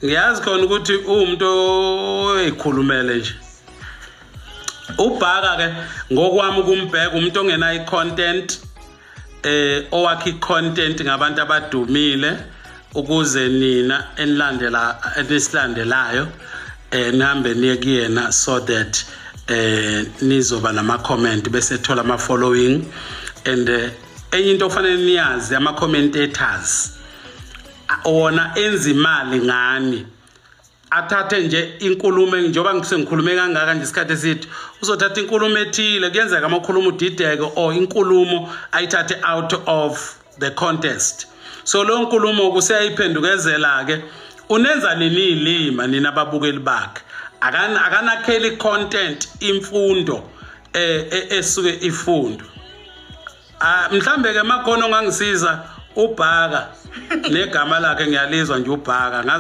ngiyazi khona ukuthi umuntu oyikhulumele nje uBhaka ke ngokwami ukumbheka umuntu ongena icontent owakha icontent ngabantu abadumile ukuze nina enisilandelayo nihambe niye kuyena so that nizoba nama comment bese thola ama following and enye into ofanele niyazi ama commentators wona enza imali ngani athathe nje inkulumo njengoba ngisengikhulume kangaka nje isikhathi esithi uzothatha inkulumo ethile kuyenzeka amakhulumo udideke or inkulumo ayithathe out of the contest so lo nkulumo kuseyayiphendukezela ke unenza nini ilima nina ababukeli bakhe akanakheli content imfundo esuke ifundo mhlambe ke makhono ngangisiza uBhaka negama lakhe ngiyalizwa nje uBhaka